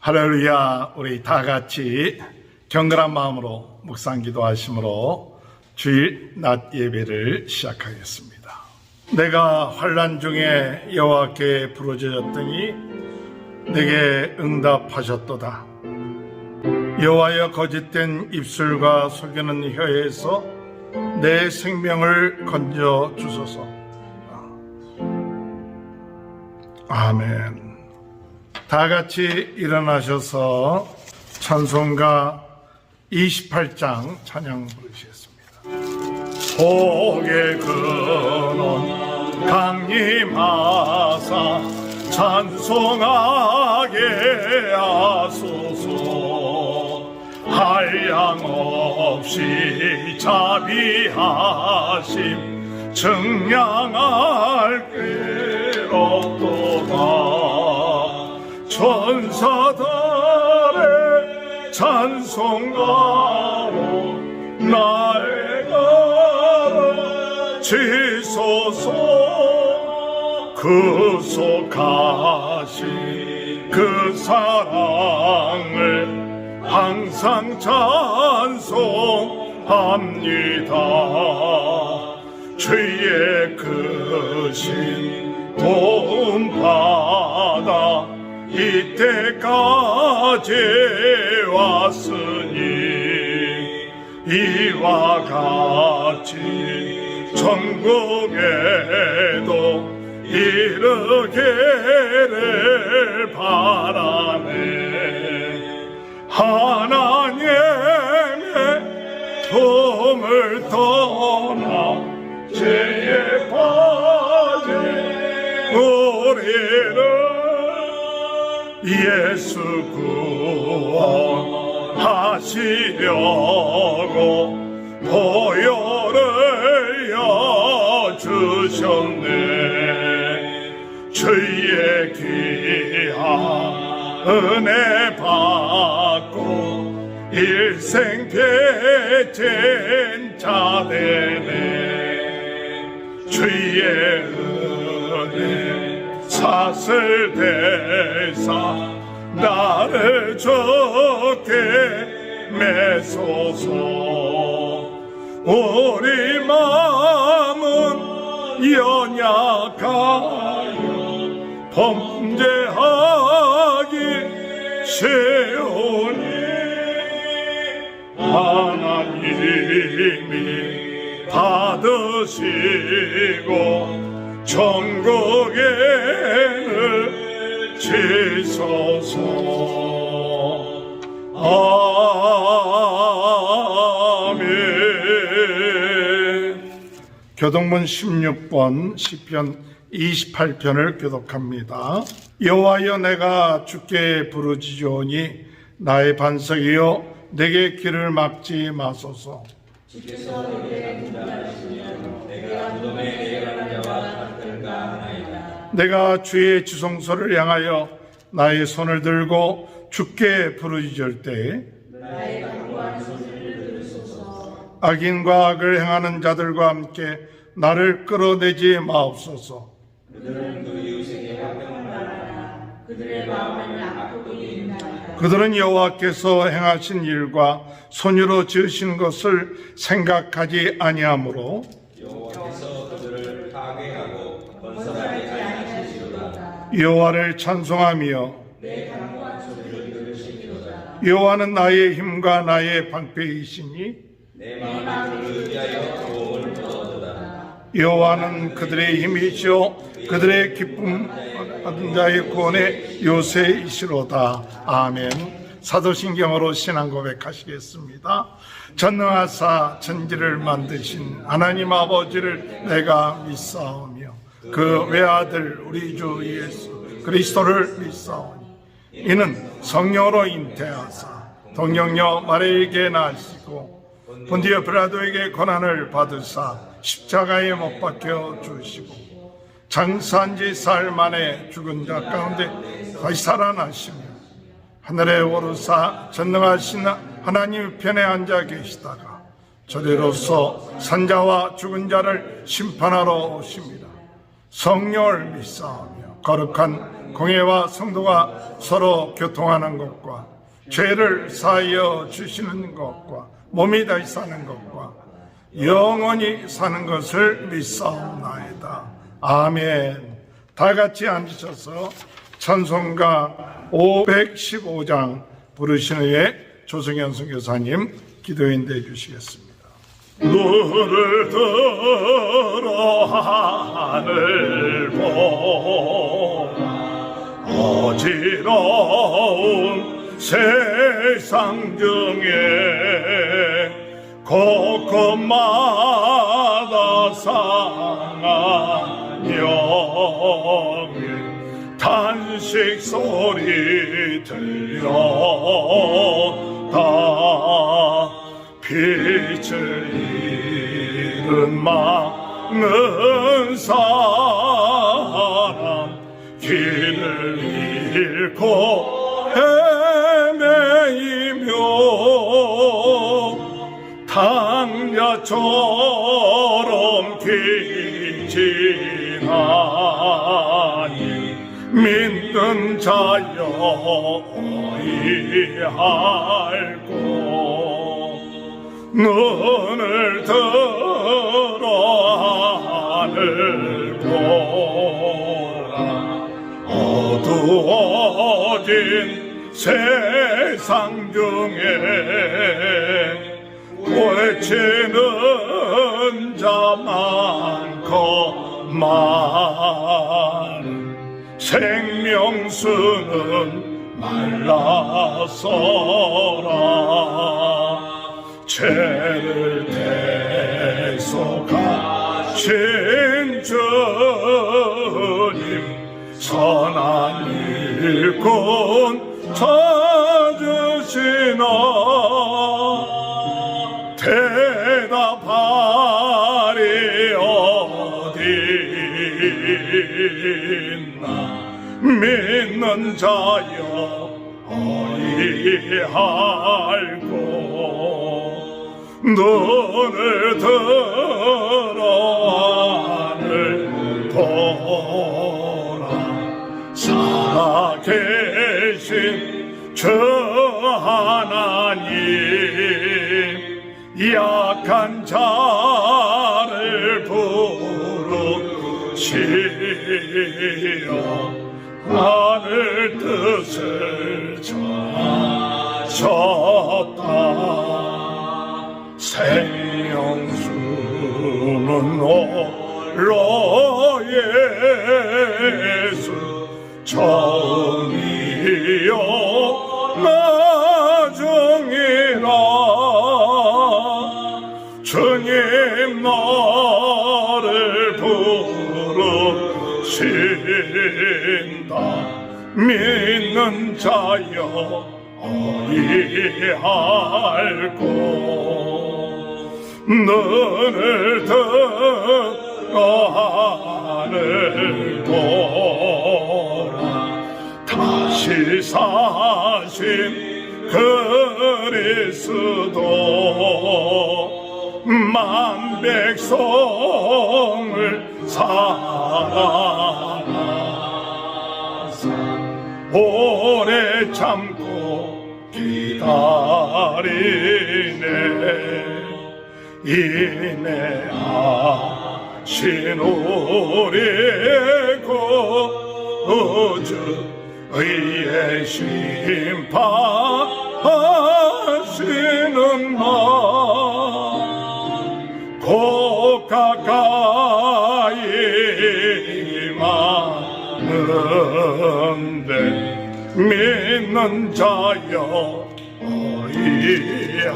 할렐루야. 우리 다 같이 경건한 마음으로 묵상 기도하심으로 주일 낮 예배를 시작하겠습니다. 내가 환난 중에 여호와께 부르짖었더니 내게 응답하셨도다. 여호와여 거짓된 입술과 속이는 혀에서 내 생명을 건져 주소서. 아멘. 다 같이 일어나셔서 찬송가 28장 찬양 부르시겠습니다. 속의 근원 강림하사 찬송하게 하소서. 한량없이 자비하심 증량할 길 없도다. 천사들의 찬송가로 나의 가르치소서. 구속하신 그 사랑을 항상 찬송합니다. 주의 크신 도움 받아 이때까지 왔으니 이와 같이 천국에도 이르기를 바라네. 하나님의 도움을 떠나 죄에 빠진 우리를 예수 구원하시려고 보혈을 여주셨네. 주의 귀한 은혜 받고 일생 빚진 자 되네. 주의 은혜 사슬 대사 나를 좋게 매소서. 우리 마음은 연약하여 범죄하기 쉬우니 하나님이 받으시고 천국에는 지소서. 아멘. 교동문 16번 시편 28편을 교독합니다. 여호와여 내가 주께 부르짖으오니 나의 반석이여 내게 길을 막지 마소서. 주께서 내게 분달하시면 내가 무덤에 내려가는 자와 같을까 하나이다. 내가 주의 지성소를 향하여 나의 손을 들고 주께 부르짖을 때 나의 강구한 소리를 들으소서. 악인과 악을 행하는 자들과 함께 나를 끌어내지 마옵소서. 그들은 그 이웃에게 화평을 바라나 그들의 마음에는 악독이 있나이다. 그들은 여호와께서 행하신 일과 손으로 지으신 것을 생각하지 아니하므로 여호와께서 그들을 파괴하고 건설하지 아니하시리로다. 여호와를 찬송하며 내 강구한 소리를 들으시리로다. 여호와는 나의 힘과 나의 방패이시니 내 마음을 의지하여 도움을 얻어다. 여호와는 그들의 힘이시오 그들의 기쁨 받은 자의 구원의 요새이시로다. 아멘. 사도신경으로 신앙 고백하시겠습니다. 전능하사 천지를 만드신 하나님 아버지를 내가 믿사오며 그 외아들 우리 주 예수 그리스도를 믿사오니 이는 성령으로 잉태하사 동정녀 마리아에게 나시고 본디오 빌라도에게 고난을 받으사 십자가에 못 박혀 주시고 장사한 지 사흘 만에 죽은 자 가운데 다시 살아나시며 하늘에 오르사 전능하신 하나님 편에 앉아 계시다가 저리로서 산자와 죽은 자를 심판하러 오십니다. 성령을 믿사오며 거룩한 공예와 성도가 서로 교통하는 것과 죄를 사하여 주시는 것과 몸이 다시 사는 것과 영원히 사는 것을 믿사옵나이다. 아멘. 다 같이 앉으셔서 찬송가 515장 부르신 후에 조성현 선교사님 기도인도해 주시겠습니다. 눈을 들어 하늘 보라 어지러운 세상 중에 곳곳마다 상한 영의 탄식 소리 들려다 빛을 잃은 많은 사람 길을 잃고 헤매이며 당야처럼 귀진하니 믿는 자여 어이할꼬 눈을 들어 하늘 보라 어두워진 세상 중에 외치는 자 많거만 생명수는 말라서라 죄를 대속하신 주님 선한 일꾼 찾으시나 대답하리 어디 있나 믿는 자여 어이할꼬 눈을 들어 하늘 보라 살아계신 주 하나님 약한 자를 부르시어 하늘 뜻을 전하셨다 생명수는 홀로 예수 처음이요 나중이라 주님 너를 부르신다 믿는 자여 어이할꼬 눈을 들어 하늘 보라 다시 사신 그리스도 만 백성을 사랑하사 오래 참고 기다리네 인내하신 우리 구주 의의 심판하시는 날 곧 가까이 임하는데 믿는 자여 어이할꼬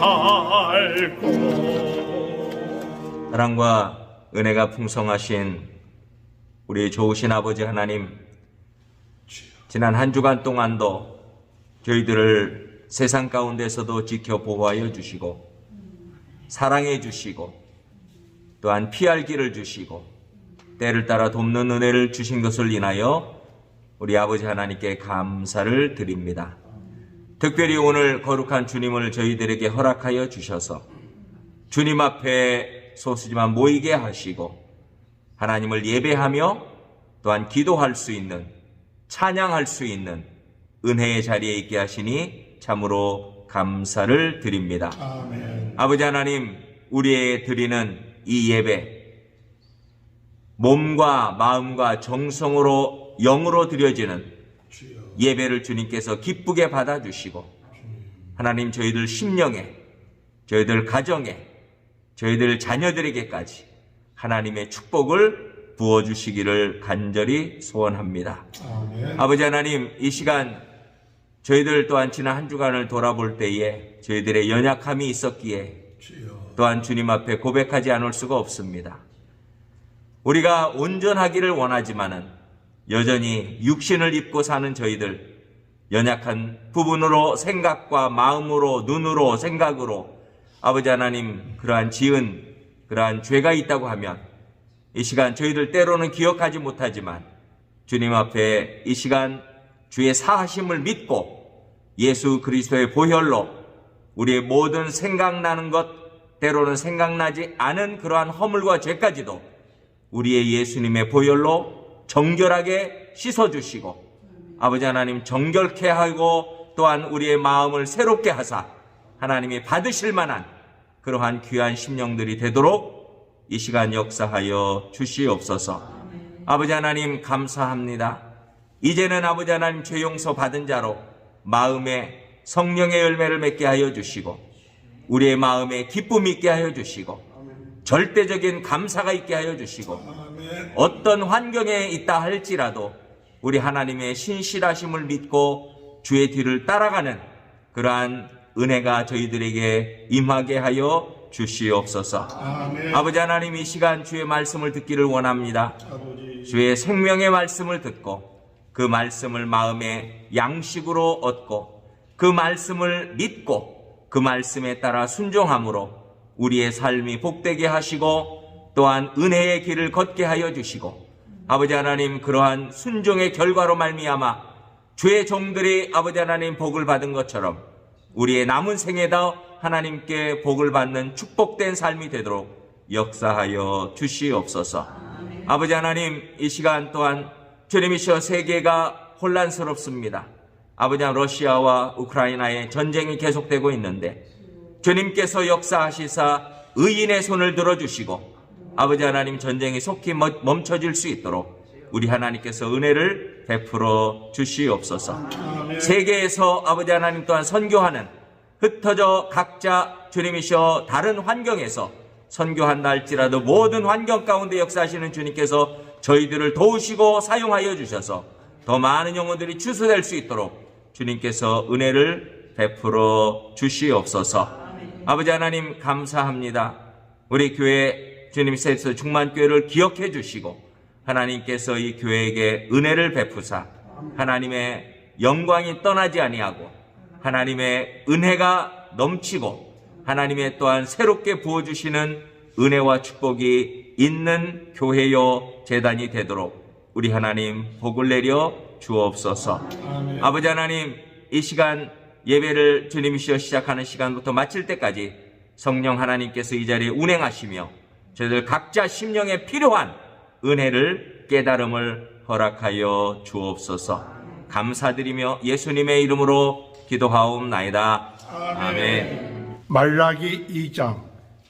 사랑과 은혜가 풍성하신 우리 좋으신 아버지 하나님, 지난 한 주간 동안도 저희들을 세상 가운데서도 지켜 보호하여 주시고 사랑해 주시고 또한 피할 길을 주시고 때를 따라 돕는 은혜를 주신 것을 인하여 우리 아버지 하나님께 감사를 드립니다. 특별히 오늘 거룩한 주님을 저희들에게 허락하여 주셔서 주님 앞에 소수지만 모이게 하시고 하나님을 예배하며 또한 기도할 수 있는 찬양할 수 있는 은혜의 자리에 있게 하시니 참으로 감사를 드립니다. 아멘. 아버지 하나님, 우리의 드리는 이 예배, 몸과 마음과 정성으로 영으로 드려지는 주여. 예배를 주님께서 기쁘게 받아주시고, 하나님, 저희들 심령에, 저희들 가정에, 저희들 자녀들에게까지 하나님의 축복을 부어주시기를 간절히 소원합니다. 아멘. 아버지 하나님, 이 시간 저희들 또한 지난 한 주간을 돌아볼 때에 저희들의 연약함이 있었기에 주여. 또한 주님 앞에 고백하지 않을 수가 없습니다. 우리가 온전하기를 원하지만은 여전히 육신을 입고 사는 저희들, 연약한 부분으로 생각과 마음으로, 눈으로, 생각으로 아버지 하나님, 그러한 죄가 있다고 하면 이 시간 저희들 때로는 기억하지 못하지만 주님 앞에 이 시간 주의 사하심을 믿고 예수 그리스도의 보혈로 우리의 모든 생각나는 것, 때로는 생각나지 않은 그러한 허물과 죄까지도 우리의 예수님의 보혈로 정결하게 씻어주시고, 아버지 하나님, 정결케 하고 또한 우리의 마음을 새롭게 하사 하나님이 받으실 만한 그러한 귀한 심령들이 되도록 이 시간 역사하여 주시옵소서. 아버지 하나님, 감사합니다. 이제는 아버지 하나님, 죄 용서 받은 자로 마음에 성령의 열매를 맺게 하여 주시고, 우리의 마음에 기쁨이 있게 하여 주시고, 절대적인 감사가 있게 하여 주시고, 어떤 환경에 있다 할지라도 우리 하나님의 신실하심을 믿고 주의 뒤를 따라가는 그러한 은혜가 저희들에게 임하게 하여 주시옵소서. 아멘. 아버지 하나님, 이 시간 주의 말씀을 듣기를 원합니다. 아버지. 주의 생명의 말씀을 듣고 그 말씀을 마음의 양식으로 얻고 그 말씀을 믿고 그 말씀에 따라 순종함으로 우리의 삶이 복되게 하시고 또한 은혜의 길을 걷게 하여 주시고, 아버지 하나님, 그러한 순종의 결과로 말미암아 주의 종들이 아버지 하나님 복을 받은 것처럼 우리의 남은 생에도 하나님께 복을 받는 축복된 삶이 되도록 역사하여 주시옵소서. 아버지 하나님, 이 시간 또한 주님이시여 세계가 혼란스럽습니다. 아버지 하나님, 러시아와 우크라이나의 전쟁이 계속되고 있는데 주님께서 역사하시사 의인의 손을 들어주시고 아버지 하나님, 전쟁이 속히 멈춰질 수 있도록 우리 하나님께서 은혜를 베풀어 주시옵소서. 세계에서 아버지 하나님 또한 선교하는 흩어져 각자 주님이시여 다른 환경에서 선교한다 할지라도 모든 환경 가운데 역사하시는 주님께서 저희들을 도우시고 사용하여 주셔서 더 많은 영혼들이 추수될 수 있도록 주님께서 은혜를 베풀어 주시옵소서. 아버지 하나님, 감사합니다. 우리 교회 주님께서 충만교회를 기억해 주시고 하나님께서 이 교회에게 은혜를 베푸사 하나님의 영광이 떠나지 아니하고 하나님의 은혜가 넘치고 하나님의 또한 새롭게 부어주시는 은혜와 축복이 있는 교회요 재단이 되도록 우리 하나님 복을 내려 주옵소서. 아멘. 아버지 하나님, 이 시간 예배를 주님이시여 시작하는 시간부터 마칠 때까지 성령 하나님께서 이 자리에 운행하시며 저희들 각자 심령에 필요한 은혜를, 깨달음을 허락하여 주옵소서. 감사드리며 예수님의 이름으로 기도하옵나이다. 아멘. 말라기 2장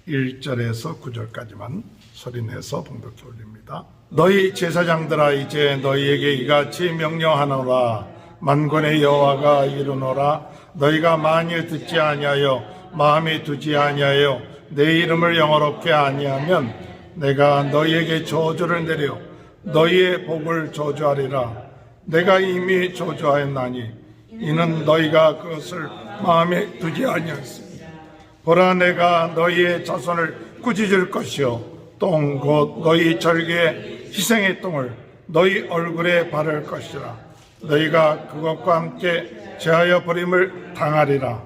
1절에서 9절까지만 소리내서 봉독해 올립니다. 너희 제사장들아, 이제 너희에게 이같이 명령하노라. 만군의 여호와가 이르노라. 너희가 만일 듣지 아니하여 마음에 두지 아니하여 내 이름을 영화롭게 아니하면 내가 너희에게 저주를 내려 너희의 복을 저주하리라. 내가 이미 저주하였나니 이는 너희가 그것을 마음에 두지 아니하였습니다. 보라, 내가 너희의 자손을 꾸짖을 것이요 똥 곧 너희 절개의 희생의 똥을 너희 얼굴에 바를 것이라. 너희가 그것과 함께 제하여 버림을 당하리라.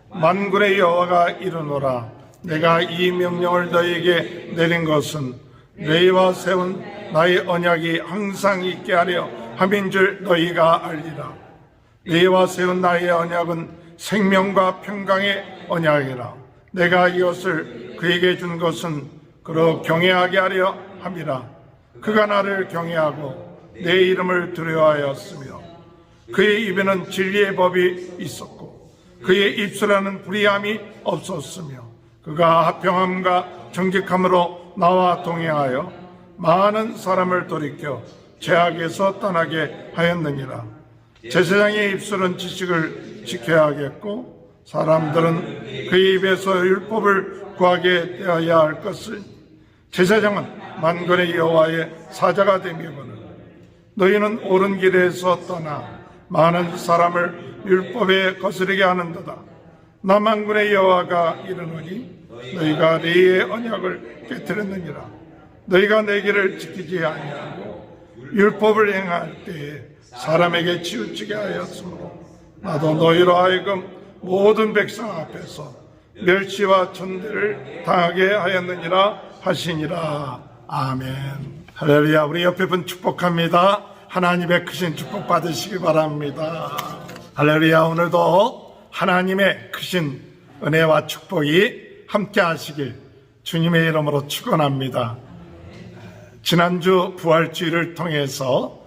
만군의 여호와가 이르노라. 내가 이 명령을 너희에게 내린 것은 너희와 세운 나의 언약이 항상 있게 하려 함인 줄 너희가 알리라. 너희와 세운 나의 언약은 생명과 평강의 언약이라. 내가 이것을 그에게 준 것은 그로 경외하게 하려 함이라. 그가 나를 경외하고 내 이름을 두려워하였으며 그의 입에는 진리의 법이 있었고 그의 입술에는 불의함이 없었으며 그가 화평함과 정직함으로 나와 동행하여 많은 사람을 돌이켜 죄악에서 떠나게 하였느니라. 제사장의 입술은 지식을 지켜야 하겠고 사람들은 그의 입에서 율법을 구하게 되어야 할 것을 제사장은 만군의 여호와의 사자가 되며거늘 너희는 옳은 길에서 떠나 많은 사람을 율법에 거스르게 하는도다. 나 만군의 여호와가 이르노니 너희가 레위의 언약을 깨뜨렸느니라. 너희가 내 길을 지키지 아니하고 율법을 행할 때에 사람에게 치우치게 하였으므로 나도 너희로 하여금 모든 백성 앞에서 멸시와 천대를 당하게 하였느니라 하시니라. 아멘. 할렐루야. 우리 옆에 분 축복합니다. 하나님의 크신 축복 받으시기 바랍니다. 할렐루야. 오늘도 하나님의 크신 은혜와 축복이 함께 하시길 주님의 이름으로 축원합니다. 지난주 부활주의를 통해서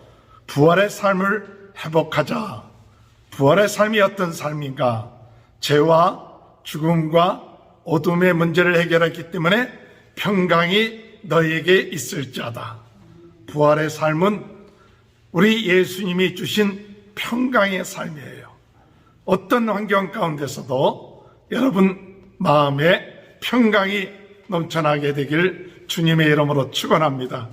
부활의 삶을 회복하자. 부활의 삶이 어떤 삶인가? 죄와 죽음과 어둠의 문제를 해결했기 때문에 평강이 너희에게 있을지어다. 부활의 삶은 우리 예수님이 주신 평강의 삶이에요. 어떤 환경 가운데서도 여러분 마음에 평강이 넘쳐나게 되길 주님의 이름으로 축원합니다.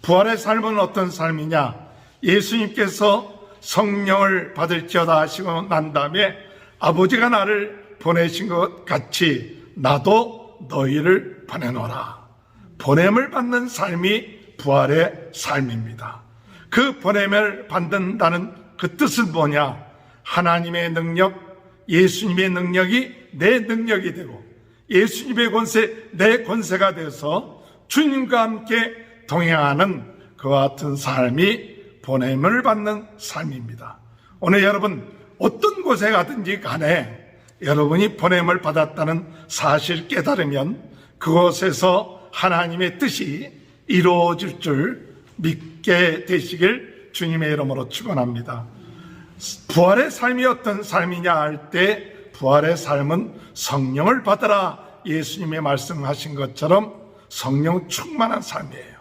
부활의 삶은 어떤 삶이냐? 예수님께서 성령을 받을지어다 하시고 난 다음에 아버지가 나를 보내신 것 같이 나도 너희를 보내노라. 보냄을 받는 삶이 부활의 삶입니다. 그 보냄을 받는다는 그 뜻은 뭐냐? 하나님의 능력, 예수님의 능력이 내 능력이 되고 예수님의 권세, 내 권세가 돼서 주님과 함께 동행하는 그와 같은 삶이 보냄을 받는 삶입니다. 오늘 여러분 어떤 곳에 가든지 간에 여러분이 보냄을 받았다는 사실 깨달으면 그곳에서 하나님의 뜻이 이루어질 줄 믿게 되시길 주님의 이름으로 축원합니다. 부활의 삶이 어떤 삶이냐 할 때 부활의 삶은 성령을 받으라 예수님의 말씀하신 것처럼 성령 충만한 삶이에요.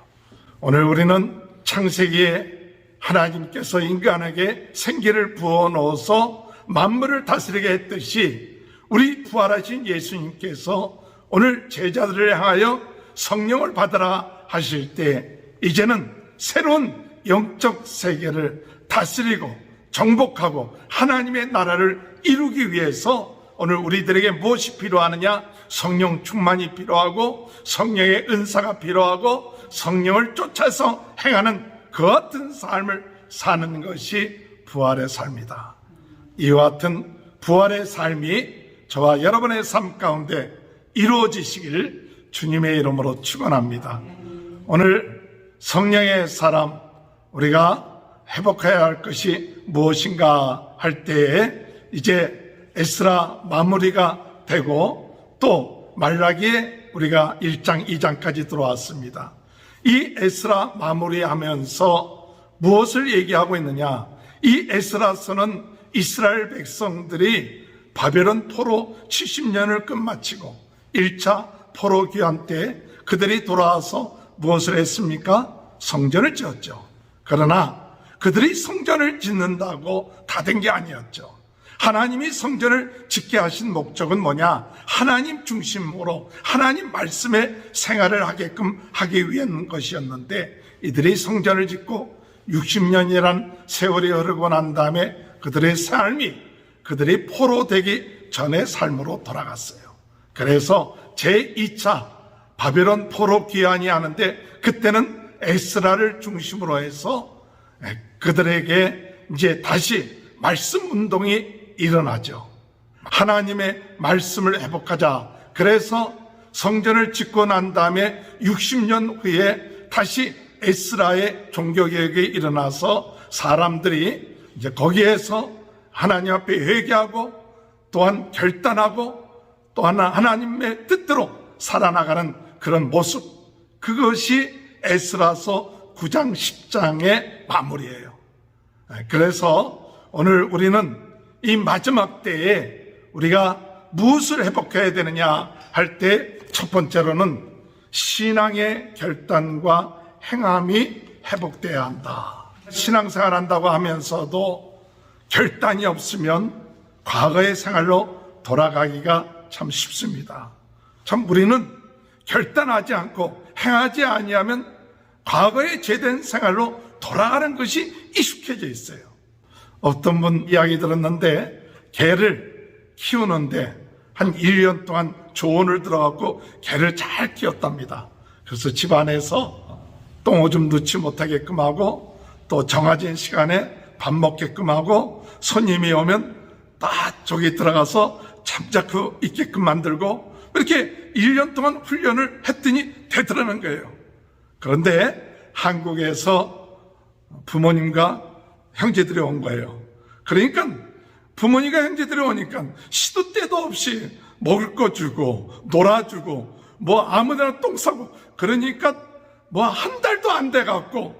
오늘 우리는 창세기에 하나님께서 인간에게 생기를 부어 넣어서 만물을 다스리게 했듯이 우리 부활하신 예수님께서 오늘 제자들을 향하여 성령을 받으라 하실 때 이제는 새로운 영적 세계를 다스리고 정복하고 하나님의 나라를 이루기 위해서 오늘 우리들에게 무엇이 필요하느냐? 성령 충만이 필요하고 성령의 은사가 필요하고 성령을 쫓아서 행하는 그 같은 삶을 사는 것이 부활의 삶이다. 이와 같은 부활의 삶이 저와 여러분의 삶 가운데 이루어지시길 주님의 이름으로 축원합니다. 오늘 성령의 사람 우리가 회복해야 할 것이 무엇인가 할 때에 이제 에스라 마무리가 되고 또 말라기에 우리가 1장 2장까지 들어왔습니다. 이 에스라 마무리하면서 무엇을 얘기하고 있느냐? 이 에스라서는 이스라엘 백성들이 바벨론 포로 70년을 끝마치고 1차 포로 귀환 때 그들이 돌아와서 무엇을 했습니까? 성전을 지었죠. 그러나 그들이 성전을 짓는다고 다 된 게 아니었죠. 하나님이 성전을 짓게 하신 목적은 뭐냐? 하나님 중심으로 하나님 말씀의 생활을 하게끔 하기 위한 것이었는데 이들이 성전을 짓고 60년이란 세월이 흐르고 난 다음에 그들의 삶이 그들이 포로 되기 전의 삶으로 돌아갔어요. 그래서 제2차 바벨론 포로 귀환이 하는데 그때는 에스라를 중심으로 해서 그들에게 이제 다시 말씀 운동이 일어나죠. 하나님의 말씀을 회복하자. 그래서 성전을 짓고 난 다음에 60년 후에 다시 에스라의 종교개혁이 일어나서 사람들이 이제 거기에서 하나님 앞에 회개하고 또한 결단하고 또한 하나님의 뜻대로 살아나가는 그런 모습, 그것이 에스라서 9장 10장의 마무리예요. 그래서 오늘 우리는 이 마지막 때에 우리가 무엇을 회복해야 되느냐 할 때 첫 번째로는 신앙의 결단과 행함이 회복돼야 한다. 신앙생활 한다고 하면서도 결단이 없으면 과거의 생활로 돌아가기가 참 쉽습니다. 참 우리는 결단하지 않고 행하지 아니하면 과거의 죄된 생활로 돌아가는 것이 익숙해져 있어요. 어떤 분 이야기 들었는데 개를 키우는데 한 1년 동안 조언을 들어갖고 개를 잘 키웠답니다. 그래서 집안에서 똥오줌 넣지 못하게끔 하고 또 정해진 시간에 밥 먹게끔 하고 손님이 오면 딱 저기 들어가서 잠자코 있게끔 만들고 이렇게 1년 동안 훈련을 했더니 되더라는 거예요. 그런데 한국에서 부모님과 형제들이 온 거예요. 그러니까 부모님과 형제들이 오니까 시도 때도 없이 먹을 거 주고 놀아주고 뭐 아무데나 똥 싸고 그러니까 뭐 한 달도 안 돼갖고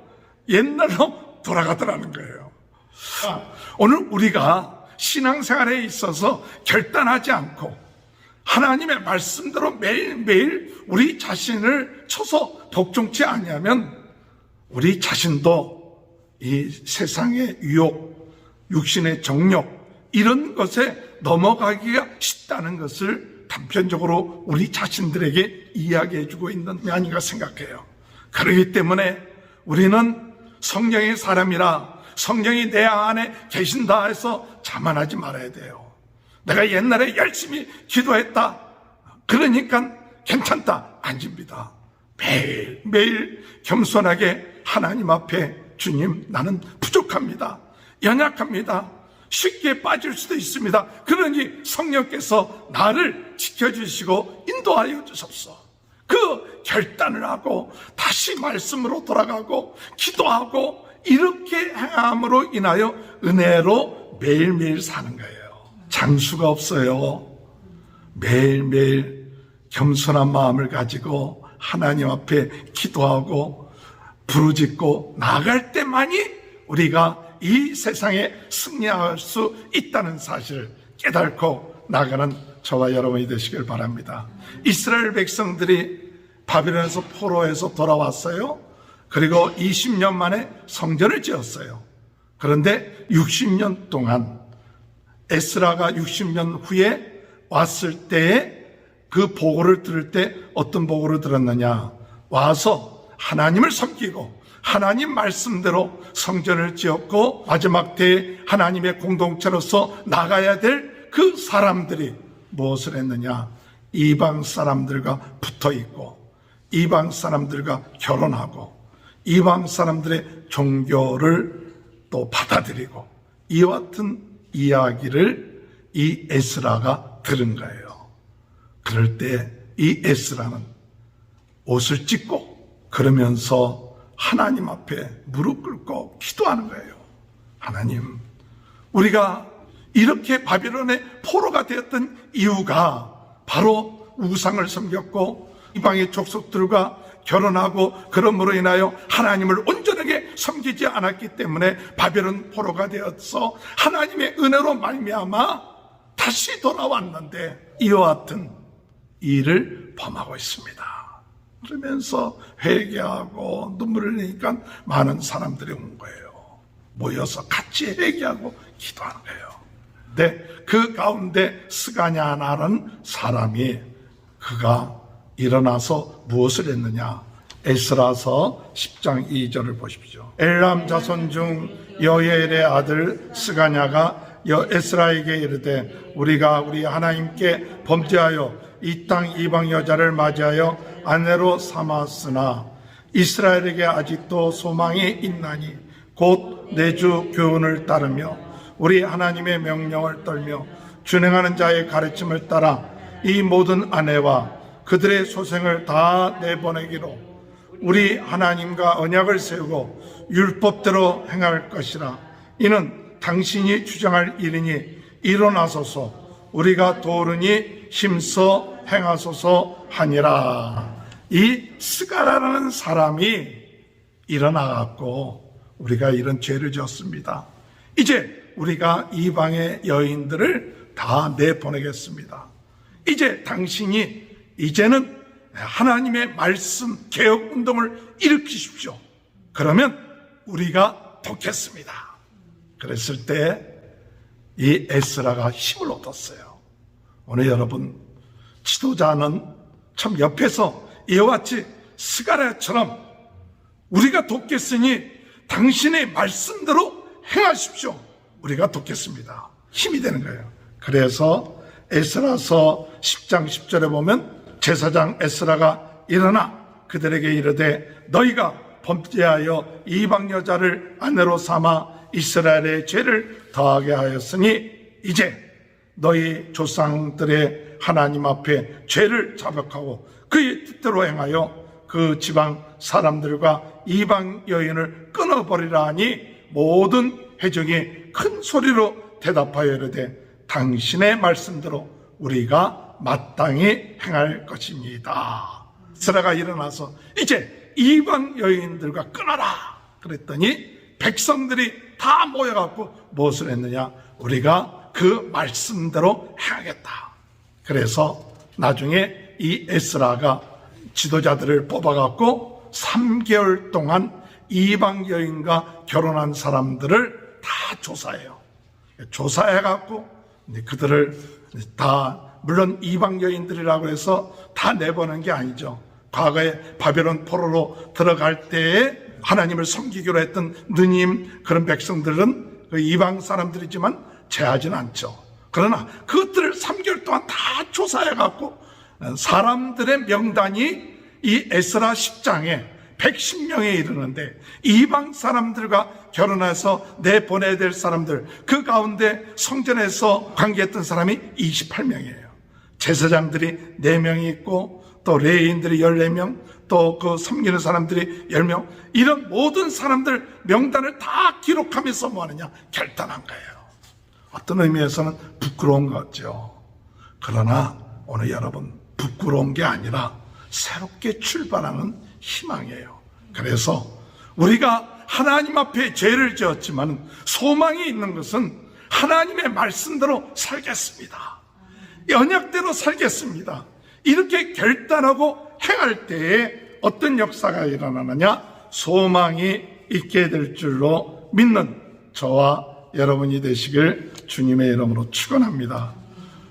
옛날로 돌아가더라는 거예요. 오늘 우리가 신앙생활에 있어서 결단하지 않고 하나님의 말씀대로 매일매일 우리 자신을 쳐서 복종치 아니하면 우리 자신도 이 세상의 유혹, 육신의 정욕 이런 것에 넘어가기가 쉽다는 것을 단편적으로 우리 자신들에게 이야기해주고 있는 게 아닌가 생각해요. 그렇기 때문에 우리는 성령의 사람이라 성령이 내 안에 계신다 해서 자만하지 말아야 돼요. 내가 옛날에 열심히 기도했다 그러니까 괜찮다 아닙니다. 매일 겸손하게 하나님 앞에 주님 나는 부족합니다. 연약합니다. 쉽게 빠질 수도 있습니다. 그러니 성령께서 나를 지켜주시고 인도하여 주십시오. 그 결단을 하고 다시 말씀으로 돌아가고 기도하고 이렇게 행함으로 인하여 은혜로 매일매일 사는 거예요. 장수가 없어요. 매일매일 겸손한 마음을 가지고 하나님 앞에 기도하고 부르짖고 나아갈 때만이 우리가 이 세상에 승리할 수 있다는 사실을 깨닫고 나가는 저와 여러분이 되시길 바랍니다. 이스라엘 백성들이 바빌론에서 포로에서 돌아왔어요. 그리고 20년 만에 성전을 지었어요. 그런데 60년 동안 에스라가 60년 후에 왔을 때에 그 보고를 들을 때 어떤 보고를 들었느냐, 와서 하나님을 섬기고 하나님 말씀대로 성전을 지었고 마지막 때에 하나님의 공동체로서 나가야 될 그 사람들이 무엇을 했느냐, 이방 사람들과 붙어 있고 이방 사람들과 결혼하고 이방 사람들의 종교를 또 받아들이고 이와 같은 이야기를 이 에스라가 들은 거예요. 그럴 때 이 에스라는 옷을 찢고 그러면서 하나님 앞에 무릎 꿇고 기도하는 거예요. 하나님, 우리가 이렇게 바빌론의 포로가 되었던 이유가 바로 우상을 섬겼고 이방의 족속들과 결혼하고 그러므로 인하여 하나님을 온전하게 섬기지 않았기 때문에 바벨론 포로가 되어서 하나님의 은혜로 말미암아 다시 돌아왔는데 이와 같은 일을 범하고 있습니다. 그러면서 회개하고 눈물을 흘리니까 많은 사람들이 온 거예요. 모여서 같이 회개하고 기도하는 거예요. 근데 그 가운데 스가냐라는 사람이 그가 일어나서 무엇을 했느냐, 에스라서 10장 2절을 보십시오. 엘람 자손 중 여엘의 아들 스가냐가 에스라에게 이르되 우리가 우리 하나님께 범죄하여 이 땅 이방 여자를 맞이하여 아내로 삼았으나 이스라엘에게 아직도 소망이 있나니 곧 내 주 교훈을 따르며 우리 하나님의 명령을 떨며 준행하는 자의 가르침을 따라 이 모든 아내와 그들의 소생을 다 내보내기로 우리 하나님과 언약을 세우고 율법대로 행할 것이라. 이는 당신이 주장할 일이니 일어나소서 우리가 도르니 힘써 행하소서 하니라. 이 스가라라는 사람이 일어나갖고 우리가 이런 죄를 지었습니다. 이제 우리가 이방의 여인들을 다 내보내겠습니다. 이제 당신이 이제는 하나님의 말씀 개혁 운동을 일으키십시오. 그러면 우리가 돕겠습니다. 그랬을 때 이 에스라가 힘을 얻었어요. 오늘 여러분, 지도자는 참 옆에서 이와 같이 스가랴처럼 우리가 돕겠으니 당신의 말씀대로 행하십시오. 우리가 돕겠습니다. 힘이 되는 거예요. 그래서 에스라서 10장 10절에 보면 제사장 에스라가 일어나 그들에게 이르되 너희가 범죄하여 이방 여자를 아내로 삼아 이스라엘의 죄를 더하게 하였으니 이제 너희 조상들의 하나님 앞에 죄를 자백하고 그의 뜻대로 행하여 그 지방 사람들과 이방 여인을 끊어버리라 하니 모든 회중이 큰 소리로 대답하여 이르되 당신의 말씀대로 우리가 마땅히 행할 것입니다. 에스라가 일어나서 이제 이방 여인들과 끊어라 그랬더니 백성들이 다 모여갖고 무엇을 했느냐? 우리가 그 말씀대로 행하겠다. 그래서 나중에 이 에스라가 지도자들을 뽑아갖고 3개월 동안 이방 여인과 결혼한 사람들을 다 조사해요. 조사해갖고 그들을 다, 물론 이방 여인들이라고 해서 다 내보낸 게 아니죠. 과거에 바벨론 포로로 들어갈 때에 하나님을 섬기기로 했던 느님 그런 백성들은 그 이방 사람들이지만 제하지는 않죠. 그러나 그것들을 3개월 동안 다 조사해갖고 사람들의 명단이 이 에스라 10장에 110명에 이르는데 이방 사람들과 결혼해서 내보내야 될 사람들 그 가운데 성전에서 관계했던 사람이 28명이에요. 제사장들이 4명이 있고 또 레위인들이 14명 또 그 섬기는 사람들이 10명 이런 모든 사람들 명단을 다 기록하면서 뭐하느냐 결단한 거예요. 어떤 의미에서는 부끄러운 거죠. 그러나 오늘 여러분 부끄러운 게 아니라 새롭게 출발하는 희망이에요. 그래서 우리가 하나님 앞에 죄를 지었지만 소망이 있는 것은 하나님의 말씀대로 살겠습니다. 언약대로 살겠습니다. 이렇게 결단하고 행할 때에 어떤 역사가 일어나느냐? 소망이 있게 될 줄로 믿는 저와 여러분이 되시길 주님의 이름으로 축원합니다.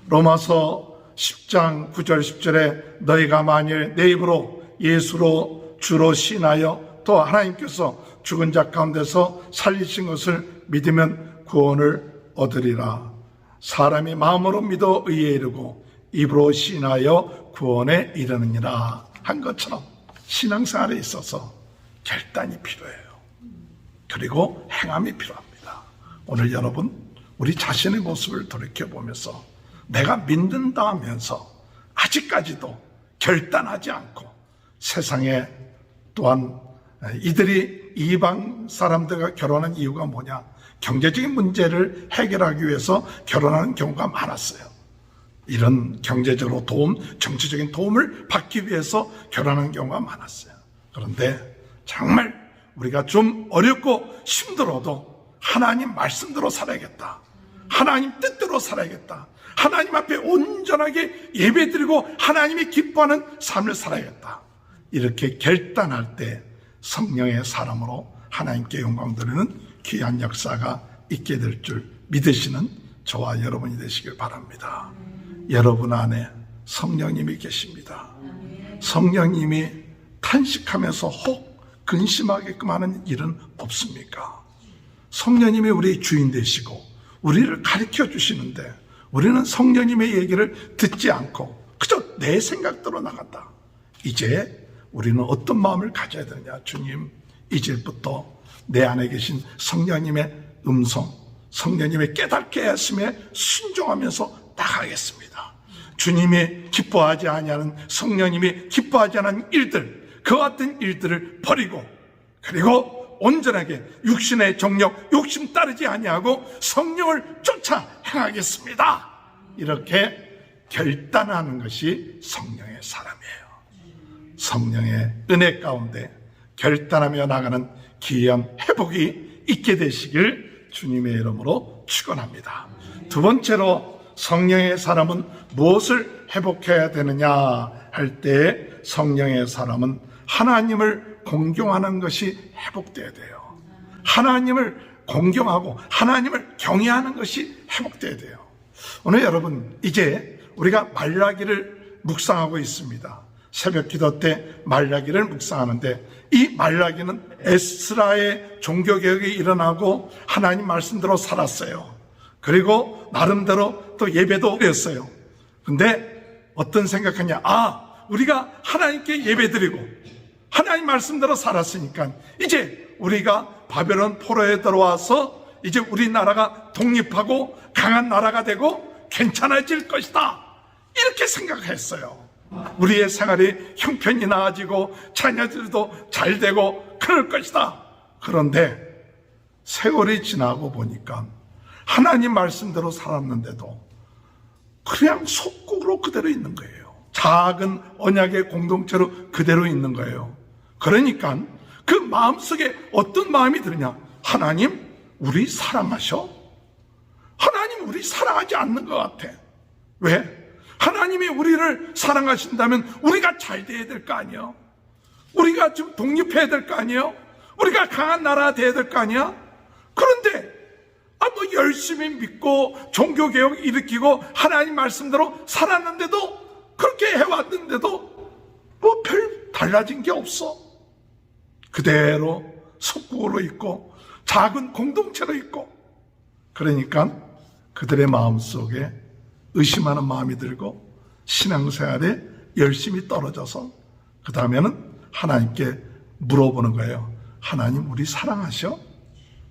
로마서 10장 9절 10절에 너희가 만일 내 입으로 예수로 주로 신하여 또 하나님께서 죽은 자 가운데서 살리신 것을 믿으면 구원을 얻으리라. 사람이 마음으로 믿어 의에 이르고 입으로 신하여 구원에 이르느니라 한 것처럼 신앙생활에 있어서 결단이 필요해요. 그리고 행함이 필요합니다. 오늘 여러분 우리 자신의 모습을 돌이켜보면서 내가 믿는다 하면서 아직까지도 결단하지 않고 세상에 또한 이들이 이방 사람들과 결혼한 이유가 뭐냐? 경제적인 문제를 해결하기 위해서 결혼하는 경우가 많았어요. 이런 경제적으로 도움, 정치적인 도움을 받기 위해서 결혼하는 경우가 많았어요. 그런데 정말 우리가 좀 어렵고 힘들어도 하나님 말씀대로 살아야겠다. 하나님 뜻대로 살아야겠다. 하나님 앞에 온전하게 예배드리고 하나님이 기뻐하는 삶을 살아야겠다. 이렇게 결단할 때 성령의 사람으로 하나님께 영광 드리는 귀한 역사가 있게 될 줄 믿으시는 저와 여러분이 되시길 바랍니다. 여러분 안에 성령님이 계십니다. 성령님이 탄식하면서 혹 근심하게끔 하는 일은 없습니까? 성령님이 우리의 주인 되시고 우리를 가르쳐 주시는데 우리는 성령님의 얘기를 듣지 않고 그저 내 생각대로 나간다. 이제 우리는 어떤 마음을 가져야 되느냐? 주님, 이제부터 내 안에 계신 성령님의 음성, 성령님의 깨닫게 하심에 순종하면서 나가겠습니다. 주님이 기뻐하지 아니하는, 성령님이 기뻐하지 않은 일들, 그 같은 일들을 버리고 그리고 온전하게 육신의 정력, 욕심 따르지 아니하고 성령을 쫓아 행하겠습니다. 이렇게 결단하는 것이 성령의 사람이에요. 성령의 은혜 가운데 결단하며 나가는 귀한 회복이 있게 되시길 주님의 이름으로 축원합니다. 두 번째로 성령의 사람은 무엇을 회복해야 되느냐 할 때 성령의 사람은 하나님을 공경하는 것이 회복돼야 돼요. 하나님을 공경하고 하나님을 경외하는 것이 회복돼야 돼요. 오늘 여러분, 이제 우리가 말라기를 묵상하고 있습니다. 새벽 기도 때 말라기를 묵상하는데, 이 말라기는 에스라의 종교개혁이 일어나고 하나님 말씀대로 살았어요. 그리고 나름대로 또 예배도 드렸어요. 근데 어떤 생각하냐, 우리가 하나님께 예배드리고 하나님 말씀대로 살았으니까 이제 우리가 바벨론 포로에 들어와서 이제 우리나라가 독립하고 강한 나라가 되고 괜찮아질 것이다, 이렇게 생각했어요. 우리의 생활이 형편이 나아지고 자녀들도 잘 되고 그럴 것이다. 그런데 세월이 지나고 보니까 하나님 말씀대로 살았는데도 그냥 속국으로 그대로 있는 거예요. 작은 언약의 공동체로 그대로 있는 거예요. 그러니까 그 마음속에 어떤 마음이 드느냐, 하나님 우리 사랑하셔? 하나님 우리 사랑하지 않는 것 같아. 왜? 하나님이 우리를 사랑하신다면 우리가 잘 돼야 될 거 아니에요? 우리가 좀 독립해야 될 거 아니에요? 우리가 강한 나라가 돼야 될 거 아니야? 그런데 열심히 믿고 종교개혁 일으키고 하나님 말씀대로 살았는데도, 그렇게 해왔는데도 별 달라진 게 없어. 그대로 속국으로 있고 작은 공동체로 있고, 그러니까 그들의 마음속에 의심하는 마음이 들고 신앙생활에 열심히 떨어져서 그 다음에는 하나님께 물어보는 거예요. 하나님 우리 사랑하셔?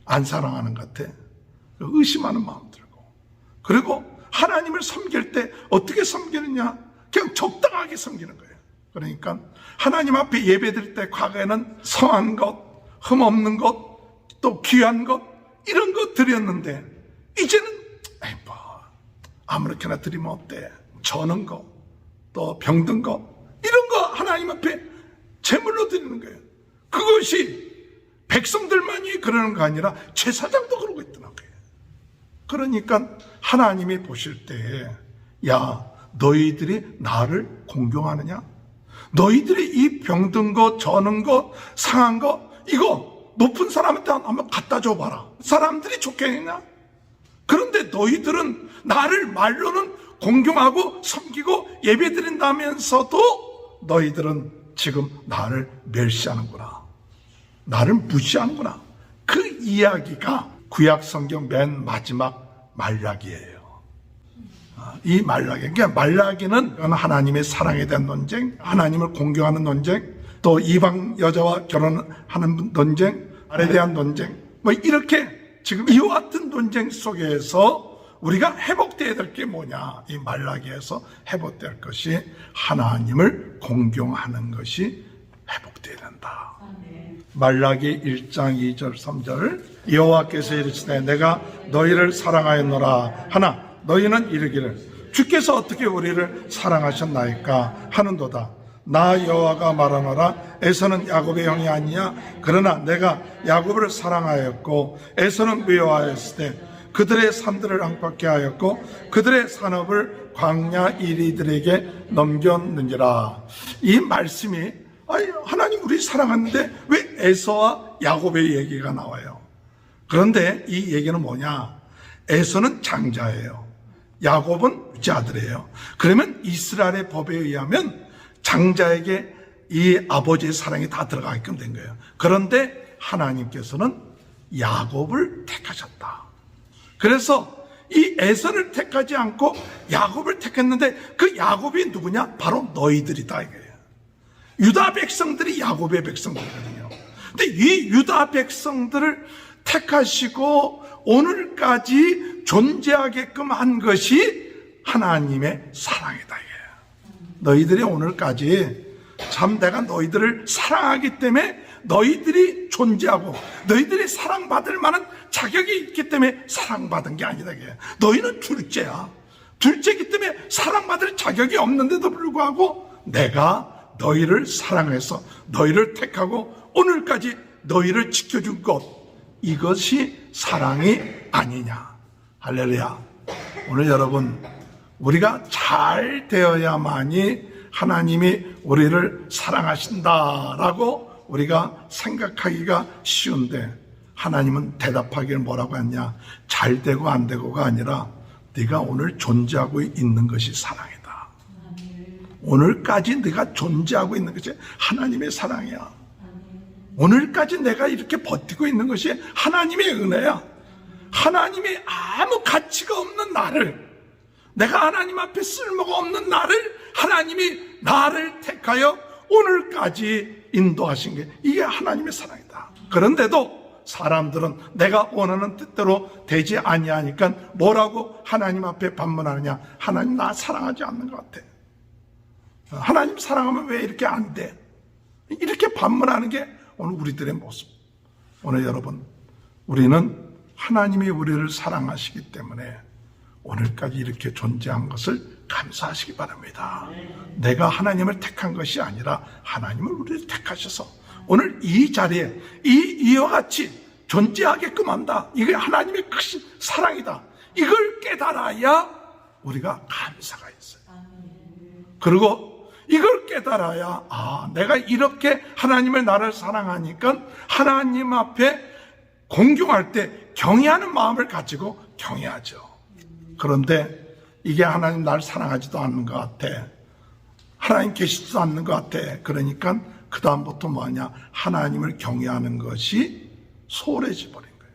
안 사랑하는 것 같아. 의심하는 마음 들고, 그리고 하나님을 섬길 때 어떻게 섬기느냐, 그냥 적당하게 섬기는 거예요. 그러니까 하나님 앞에 예배드릴 때 과거에는 성한 것, 흠없는 것, 또 귀한 것, 이런 것 드렸는데 이제는 아무렇게나 드리면 어때? 저는 거, 또 병든 거, 이런 거 하나님 앞에 제물로 드리는 거예요. 그것이 백성들만이 그러는 거 아니라 제사장도 그러고 있더라고요. 그러니까 하나님이 보실 때에, 야, 너희들이 나를 공경하느냐? 너희들이 이 병든 거, 저는 거, 상한 거, 이거 높은 사람한테 한번 갖다 줘봐라. 사람들이 좋겠느냐? 그런데 너희들은 나를 말로는 공경하고 섬기고 예배드린다면서도 너희들은 지금 나를 멸시하는구나, 나를 무시하는구나. 그 이야기가 구약 성경 맨 마지막 말라기예요. 이 말라기, 그러니까 말라기는 하나님의 사랑에 대한 논쟁, 하나님을 공경하는 논쟁, 또 이방 여자와 결혼하는 논쟁, 말에 대한 논쟁, 이렇게 지금 이와 같은 논쟁 속에서 우리가 회복되어야 될 게 뭐냐, 이 말라기에서 회복될 것이 하나님을 공경하는 것이 회복되어야 된다. 말라기 1장 2절 3절, 여호와께서 이르시되 내가 너희를 사랑하였노라 하나 너희는 이르기를 주께서 어떻게 우리를 사랑하셨나이까 하는도다. 나 여호와가 말하노라 에서는 야곱의 형이 아니냐, 그러나 내가 야곱을 사랑하였고 에서는 미워하였을 때 그들의 산들을 황폐케 하였고 그들의 산업을 광야 이리들에게 넘겼느니라. 이 말씀이, 하나님 우리 사랑하는데 왜 에서와 야곱의 얘기가 나와요? 그런데 이 얘기는 뭐냐, 에서는 장자예요, 야곱은 둘째 아들이에요. 그러면 이스라엘의 법에 의하면 장자에게 이 아버지의 사랑이 다 들어가게끔 된 거예요. 그런데 하나님께서는 야곱을 택하셨다. 그래서 이 에서를 택하지 않고 야곱을 택했는데 그 야곱이 누구냐? 바로 너희들이다 이거예요. 유다 백성들이 야곱의 백성들이거든요. 근데 이 유다 백성들을 택하시고 오늘까지 존재하게끔 한 것이 하나님의 사랑이다 이거예요. 너희들이 오늘까지 참 내가 너희들을 사랑하기 때문에 너희들이 존재하고 너희들이 사랑받을 만한 자격이 있기 때문에 사랑받은 게 아니다 이게. 너희는 둘째야. 둘째이기 때문에 사랑받을 자격이 없는데도 불구하고 내가 너희를 사랑해서 너희를 택하고 오늘까지 너희를 지켜준 것, 이것이 사랑이 아니냐. 할렐루야. 오늘 여러분, 우리가 잘 되어야만이 하나님이 우리를 사랑하신다라고 우리가 생각하기가 쉬운데, 하나님은 대답하기를 뭐라고 했냐? 잘 되고 안 되고가 아니라 네가 오늘 존재하고 있는 것이 사랑이다. 오늘까지 네가 존재하고 있는 것이 하나님의 사랑이야. 오늘까지 내가 이렇게 버티고 있는 것이 하나님의 은혜야. 하나님이 아무 가치가 없는 나를, 내가 하나님 앞에 쓸모가 없는 나를 하나님이 나를 택하여 오늘까지 인도하신 게, 이게 하나님의 사랑이다. 그런데도 사람들은 내가 원하는 뜻대로 되지 아니하니까 뭐라고 하나님 앞에 반문하느냐? 하나님 나 사랑하지 않는 것 같아. 하나님 사랑하면 왜 이렇게 안 돼? 이렇게 반문하는 게 오늘 우리들의 모습. 오늘 여러분, 우리는 하나님이 우리를 사랑하시기 때문에 오늘까지 이렇게 존재한 것을 감사하시기 바랍니다. 내가 하나님을 택한 것이 아니라 하나님을 우리를 택하셔서 오늘 이 자리에 이와 같이 존재하게끔 한다. 이게 하나님의 크신 사랑이다. 이걸 깨달아야 우리가 감사가 있어요. 그리고 이걸 깨달아야, 내가 이렇게 하나님을 나를 사랑하니까 하나님 앞에 공경할 때 경외하는 마음을 가지고 경외하죠. 그런데 이게 하나님 날 사랑하지도 않는 것 같아. 하나님 계시지도 않는 것 같아. 그러니까 그 다음부터 뭐냐? 하나님을 경외하는 것이 소홀해져 버린 거예요.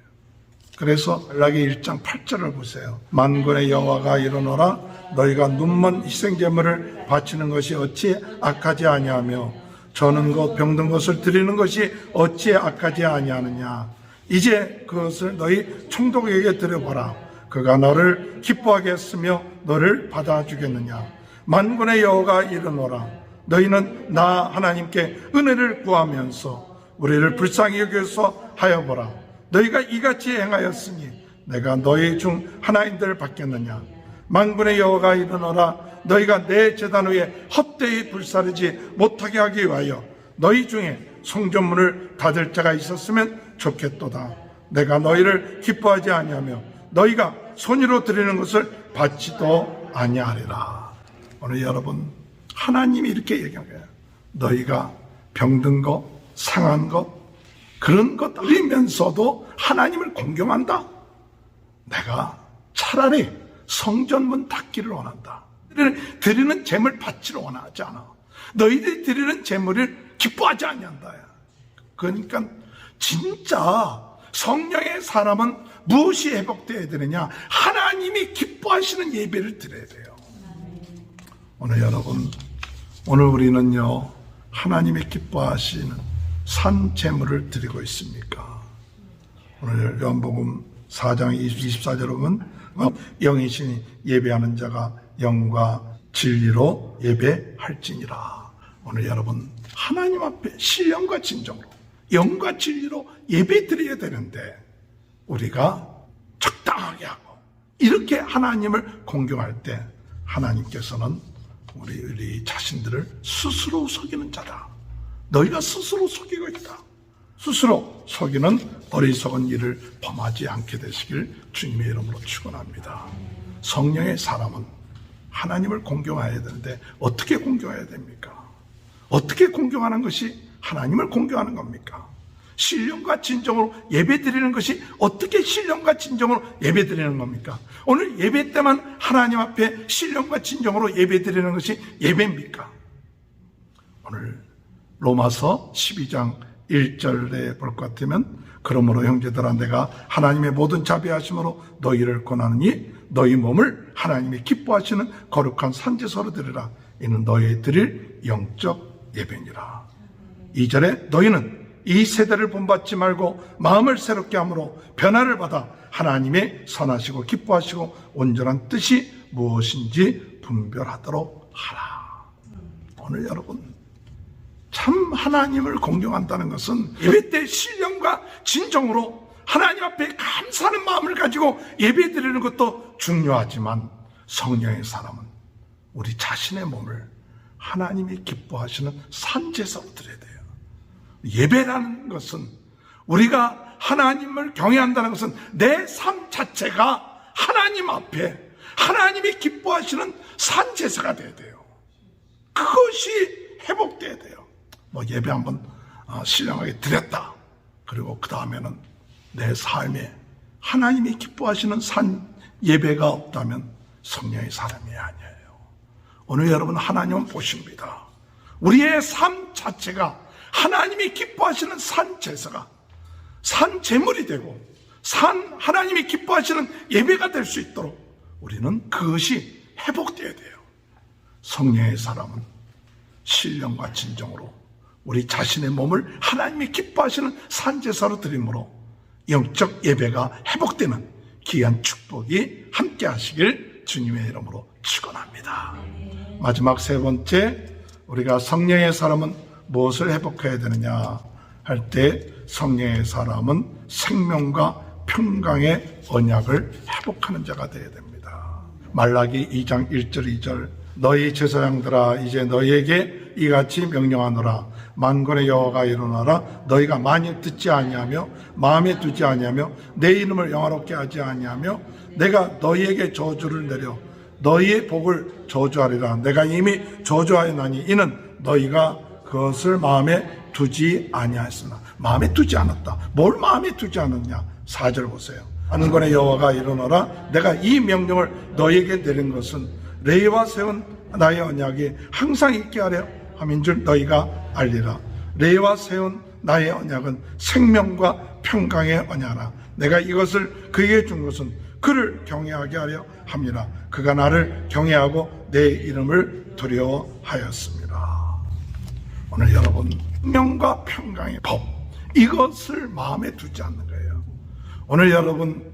그래서 말라기 1장 8절을 보세요. 만군의 여호와가 이르노라, 너희가 눈먼 희생제물을 바치는 것이 어찌 악하지 아니하며 저는 것 병든 것을 드리는 것이 어찌 악하지 아니하느냐. 이제 그것을 너희 총독에게 드려보라. 그가 너를 기뻐하게 했으며 너를 받아주겠느냐. 만군의 여호와가 이르노라, 너희는 나 하나님께 은혜를 구하면서 우리를 불쌍히 여겨서 하여보라. 너희가 이같이 행하였으니 내가 너희 중 하나인들 받겠느냐. 만군의 여호와가 이르노라, 너희가 내 제단 위에 헛되이 불사르지 못하게 하기 위하여 너희 중에 성전문을 닫을 자가 있었으면 좋겠도다. 내가 너희를 기뻐하지 아니하며 너희가 손으로 드리는 것을 받지도 아니하리라. 오늘 여러분, 하나님이 이렇게 얘기한 거예요. 너희가 병든 것, 상한 것, 그런 것 드리면서도 하나님을 공경한다? 내가 차라리 성전문 닫기를 원한다. 드리는 재물 받지를 원하지 않아. 너희들이 드리는 재물을 기뻐하지 아니한다. 그러니까 진짜 성령의 사람은 무엇이 회복되어야 되느냐? 하나님이 기뻐하시는 예배를 드려야 돼요. 오늘 여러분, 오늘 우리는요, 하나님이 기뻐하시는 산 제물을 드리고 있습니까? 오늘 요한복음 4장 24절에 보면 영이신 예배하는 자가 영과 진리로 예배할지니라. 오늘 여러분, 하나님 앞에 신령과 진정으로 영과 진리로 예배 드려야 되는데 우리가 적당하게 하고 이렇게 하나님을 공경할 때 하나님께서는 우리 자신들을 스스로 속이는 자다. 너희가 스스로 속이고 있다. 스스로 속이는 어리석은 일을 범하지 않게 되시길 주님의 이름으로 축원합니다. 성령의 사람은 하나님을 공경해야 되는데 어떻게 공경해야 됩니까? 어떻게 공경하는 것이 하나님을 공경하는 겁니까? 신령과 진정으로 예배드리는 것이 어떻게 신령과 진정으로 예배드리는 겁니까? 오늘 예배 때만 하나님 앞에 신령과 진정으로 예배드리는 것이 예배입니까? 오늘 로마서 12장 1절에 볼 것 같으면 그러므로 형제들아 내가 하나님의 모든 자비하심으로 너희를 권하느니 너희 몸을 하나님이 기뻐하시는 거룩한 산제소로 드리라. 이는 너희 드릴 영적 예배니라. 2절에 너희는 이 세대를 본받지 말고 마음을 새롭게 함으로 변화를 받아 하나님의 선하시고 기뻐하시고 온전한 뜻이 무엇인지 분별하도록 하라. 오늘 여러분, 참 하나님을 공경한다는 것은 예배 때 신령과 진정으로 하나님 앞에 감사하는 마음을 가지고 예배 드리는 것도 중요하지만 성령의 사람은 우리 자신의 몸을 하나님이 기뻐하시는 산제사로 드려야 돼요. 예배라는 것은, 우리가 하나님을 경외한다는 것은 내 삶 자체가 하나님 앞에 하나님이 기뻐하시는 산제사가 돼야 돼요. 그것이 회복돼야 돼요. 예배 한번 신령하게 드렸다. 그리고 그 다음에는 내 삶에 하나님이 기뻐하시는 산 예배가 없다면 성령의 사람이 아니에요. 오늘 여러분, 하나님은 보십니다. 우리의 삶 자체가 하나님이 기뻐하시는 산 제사가, 산 제물이 되고 하나님이 기뻐하시는 예배가 될 수 있도록 우리는 그것이 회복되어야 돼요. 성령의 사람은 신령과 진정으로 우리 자신의 몸을 하나님이 기뻐하시는 산제사로 드림으로 영적 예배가 회복되는 귀한 축복이 함께 하시길 주님의 이름으로 축원합니다. 마지막 세 번째, 우리가 성령의 사람은 무엇을 회복해야 되느냐 할 때, 성령의 사람은 생명과 평강의 언약을 회복하는 자가 되어야 됩니다. 말라기 2장 1절 2절, 너희 제사장들아, 이제 너희에게 이같이 명령하노라. 만군의 여호와가 이르노라. 너희가 만일 듣지 아니하며 마음에 두지 아니하며 내 이름을 영화롭게 하지 아니하며 내가 너희에게 저주를 내려 너희의 복을 저주하리라. 내가 이미 저주하였나니 이는 너희가 그것을 마음에 두지 아니하였으나. 마음에 두지 않았다. 뭘 마음에 두지 않았냐? 4절 보세요. 만군의 여호와가 이르노라. 내가 이 명령을 너희에게 내린 것은 레위와 세운 나의 언약이 항상 있게 하려 함인 줄 너희가 알리라. 레위와 세운 나의 언약은 생명과 평강의 언약이라. 내가 이것을 그에게 준 것은 그를 경외하게 하려 함이라. 그가 나를 경외하고 내 이름을 두려워하였습니다. 오늘 여러분, 생명과 평강의 법, 이것을 마음에 두지 않는 거예요. 오늘 여러분,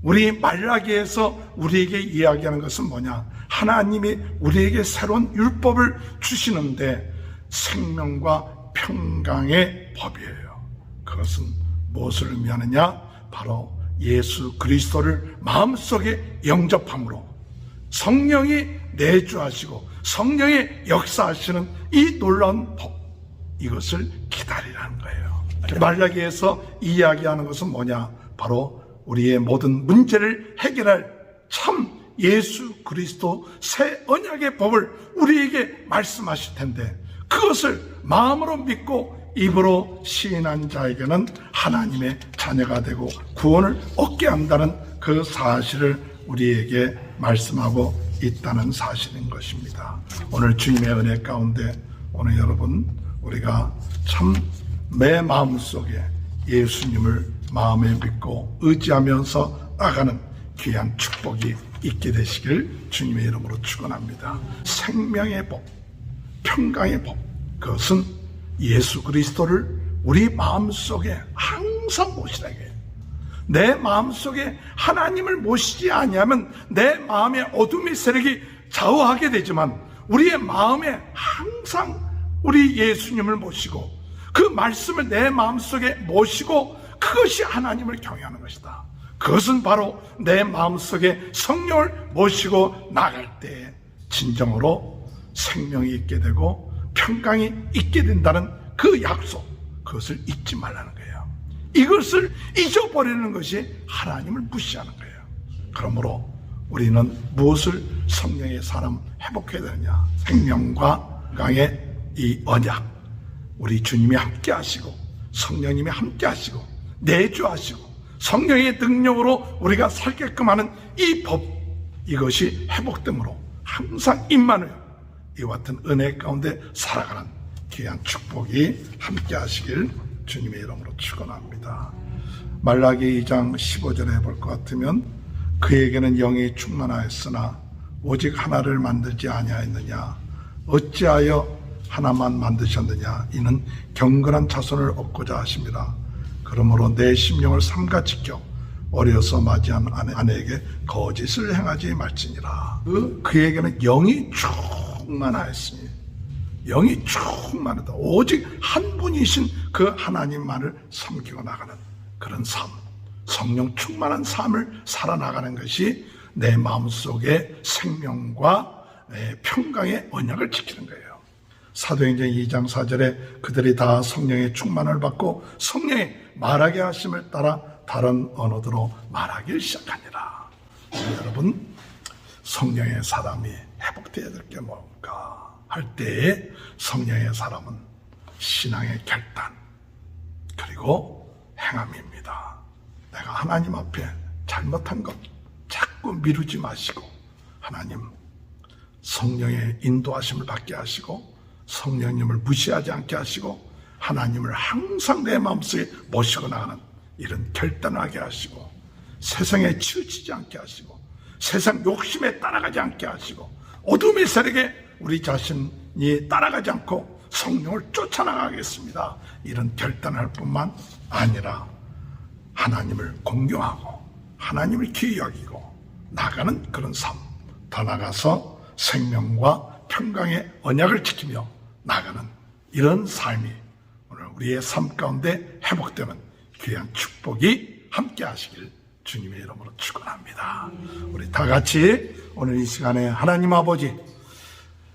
우리 말라기에서 우리에게 이야기하는 것은 뭐냐? 하나님이 우리에게 새로운 율법을 주시는데 생명과 평강의 법이에요. 그것은 무엇을 의미하느냐? 바로 예수 그리스도를 마음속에 영접함으로 성령이 내주하시고 성령이 역사하시는 이 놀라운 법, 이것을 기다리라는 거예요. 말라기에서 이야기하는 것은 뭐냐? 바로 우리의 모든 문제를 해결할 참 예수 그리스도 새 언약의 법을 우리에게 말씀하실 텐데, 그것을 마음으로 믿고 입으로 시인한 자에게는 하나님의 자녀가 되고 구원을 얻게 한다는 그 사실을 우리에게 말씀하고 있다는 사실인 것입니다. 오늘 주님의 은혜 가운데 오늘 여러분, 우리가 참 내 마음속에 예수님을 마음에 믿고 의지하면서 나가는 귀한 축복이 있게 되시길 주님의 이름으로 축원합니다. 생명의 법, 평강의 법, 그것은 예수 그리스도를 우리 마음속에 항상 모시라게 해요. 내 마음속에 하나님을 모시지 아니하면 내 마음의 어둠의 세력이 좌우하게 되지만, 우리의 마음에 항상 우리 예수님을 모시고 그 말씀을 내 마음속에 모시고 그것이 하나님을 경외하는 것이다. 그것은 바로 내 마음속에 성령을 모시고 나갈 때 진정으로 생명이 있게 되고 평강이 있게 된다는 그 약속, 그것을 잊지 말라는 거예요. 이것을 잊어버리는 것이 하나님을 무시하는 거예요. 그러므로 우리는 무엇을 성령의 사람 회복해야 되느냐? 생명과 평강의 이 언약, 우리 주님이 함께 하시고 성령님이 함께 하시고 내주하시고 성령의 능력으로 우리가 살게끔 하는 이 법, 이것이 회복됨으로 항상 임마누엘, 이와 같은 은혜 가운데 살아가는 귀한 축복이 함께 하시길 주님의 이름으로 축원합니다. 말라기 2장 15절에 볼 것 같으면, 그에게는 영이 충만하였으나 오직 하나를 만들지 아니하였느냐? 어찌하여 하나만 만드셨느냐? 이는 경건한 자손을 얻고자 하심이라. 그러므로 내 심령을 삼가 지켜 어려서 맞이한 아내에게 거짓을 행하지 말지니라. 그에게는 영이 충만하였으니, 영이 충만하다. 오직 한 분이신 그 하나님만을 섬기고 나가는 그런 삶, 성령 충만한 삶을 살아나가는 것이 내 마음속에 생명과 내 평강의 언약을 지키는 거예요. 사도행전 2장 4절에 그들이 다 성령의 충만을 받고 성령의 말하게 하심을 따라 다른 언어로 말하기 시작하니라. 여러분, 성령의 사람이 회복되어야 될 게 뭔가 할 때에 성령의 사람은 신앙의 결단 그리고 행함입니다. 내가 하나님 앞에 잘못한 것 자꾸 미루지 마시고 하나님 성령의 인도하심을 받게 하시고 성령님을 무시하지 않게 하시고 하나님을 항상 내 마음속에 모시고 나가는 이런 결단을 하게 하시고 세상에 치우치지 않게 하시고 세상 욕심에 따라가지 않게 하시고 어둠의 세력에 우리 자신이 따라가지 않고 성령을 쫓아나가겠습니다. 이런 결단을 할 뿐만 아니라 하나님을 공경하고 하나님을 귀히 여기고 나가는 그런 삶, 더 나가서 생명과 평강의 언약을 지키며 나가는 이런 삶이 오늘 우리의 삶 가운데 회복되는 귀한 축복이 함께 하시길 주님의 이름으로 축원합니다. 우리 다 같이 오늘 이 시간에 하나님 아버지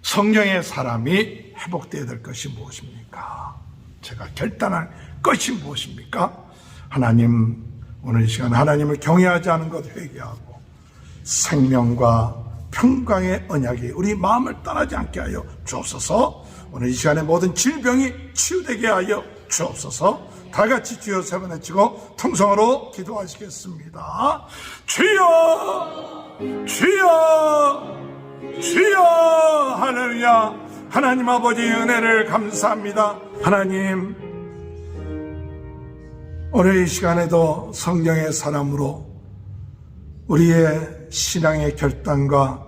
성령의 사람이 회복되어야 될 것이 무엇입니까? 제가 결단할 것이 무엇입니까? 하나님, 오늘 이 시간에 하나님을 경외하지 않은 것 회개하고 생명과 평강의 언약이 우리 마음을 떠나지 않게 하여 주옵소서. 오늘 이 시간에 모든 질병이 치유되게 하여 주옵소서. 다 같이 주여 세 번 외치고 통성으로 기도하시겠습니다. 주여, 주여, 주여. 할렐루야. 하나님 아버지 은혜를 감사합니다. 하나님, 오늘 이 시간에도 성령의 사람으로 우리의 신앙의 결단과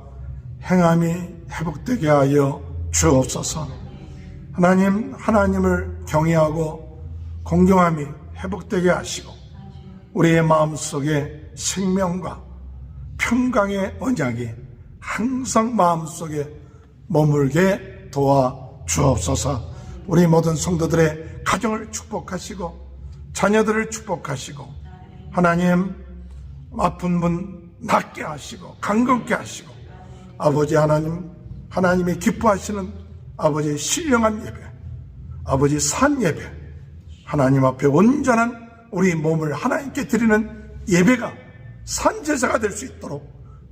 행함이 회복되게 하여 주옵소서. 하나님, 하나님을 경외하고 공경함이 회복되게 하시고 우리의 마음속에 생명과 평강의 언약이 항상 마음속에 머물게 도와 주옵소서. 우리 모든 성도들의 가정을 축복하시고 자녀들을 축복하시고 하나님 아픈 분 낫게 하시고 강건케 하시고 아버지 하나님, 하나님이 기뻐하시는 아버지의 신령한 예배, 아버지 산 예배, 하나님 앞에 온전한 우리 몸을 하나님께 드리는 예배가 산제사가 될 수 있도록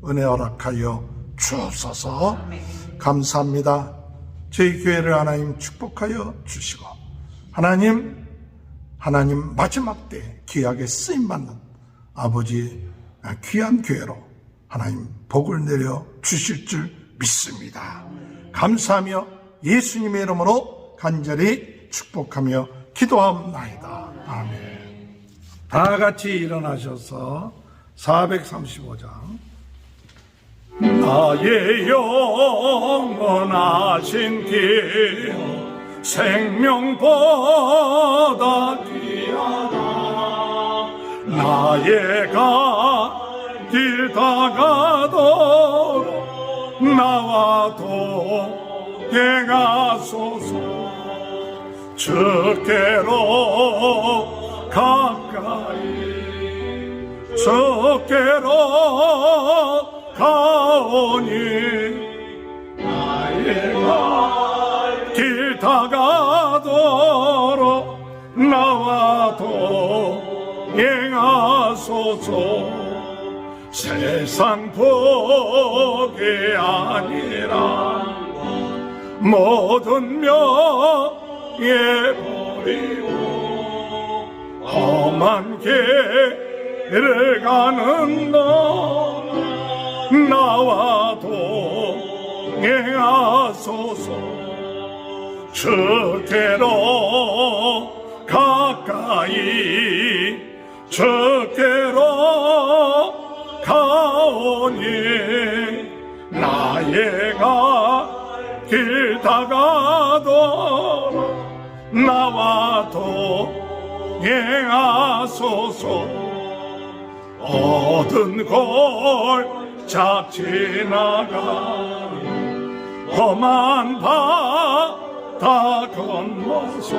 은혜 허락하여 주옵소서. 감사합니다. 저희 교회를 하나님 축복하여 주시고 하나님 마지막 때 귀하게 쓰임받는 아버지 귀한 교회로 하나님 복을 내려 주실 줄 믿습니다. 감사하며 예수님의 이름으로 간절히 축복하며 기도합니다. 아멘. 다 같이 일어나셔서 435장 나의 영원하신 길 생명보다 귀하다 나의 길 다가도록 나와도 행하소서 주께로 가까이 주께로 가오니 나의 길 다가도록 나와도 행하소서 세상 복이 아니라 모든 명예 버리고 험한 길을 가는 너 나와도 행하소서 주께로 가까이 주께로 가오니 나의 길 다가도록 나와도 행하소서 어두운 골짝 지나가니 험한 바다 건너서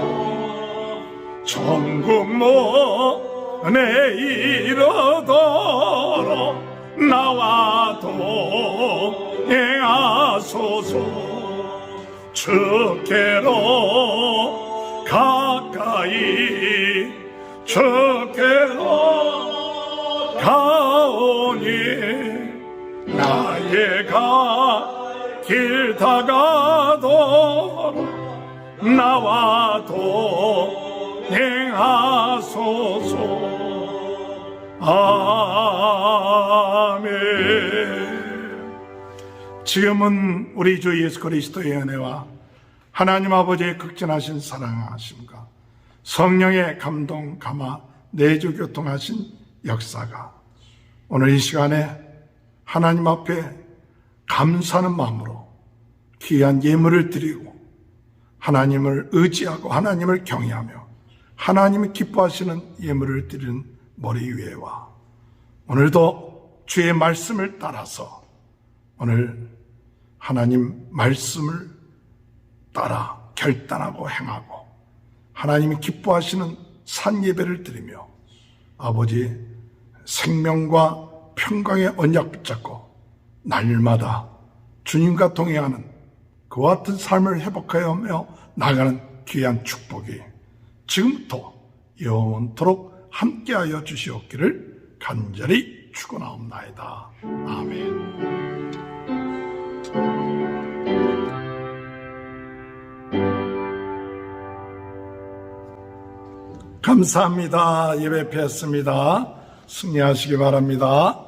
천국 문에 이르도록 나와도 행하소서 주께로 가까이 주께로 가오니 나의 길 다가도 나와 동행하소서. 아멘. 지금은 우리 주 예수 그리스도의 은혜와 하나님 아버지의 극진하신 사랑하심과 성령의 감동 감화 내주 교통하신 역사가 오늘 이 시간에 하나님 앞에 감사하는 마음으로 귀한 예물을 드리고 하나님을 의지하고 하나님을 경외하며 하나님이 기뻐하시는 예물을 드리는 머리 위에와 오늘도 주의 말씀을 따라서 오늘 하나님 말씀을 따라 결단하고 행하고 하나님이 기뻐하시는 산 예배를 드리며 아버지 생명과 평강의 언약 붙잡고 날마다 주님과 동행하는 그와 같은 삶을 회복하여 나가는 귀한 축복이 지금부터 영원토록 함께하여 주시옵기를 간절히 축원하옵나이다. 아멘. 감사합니다. 예배 폐했습니다. 승리하시기 바랍니다.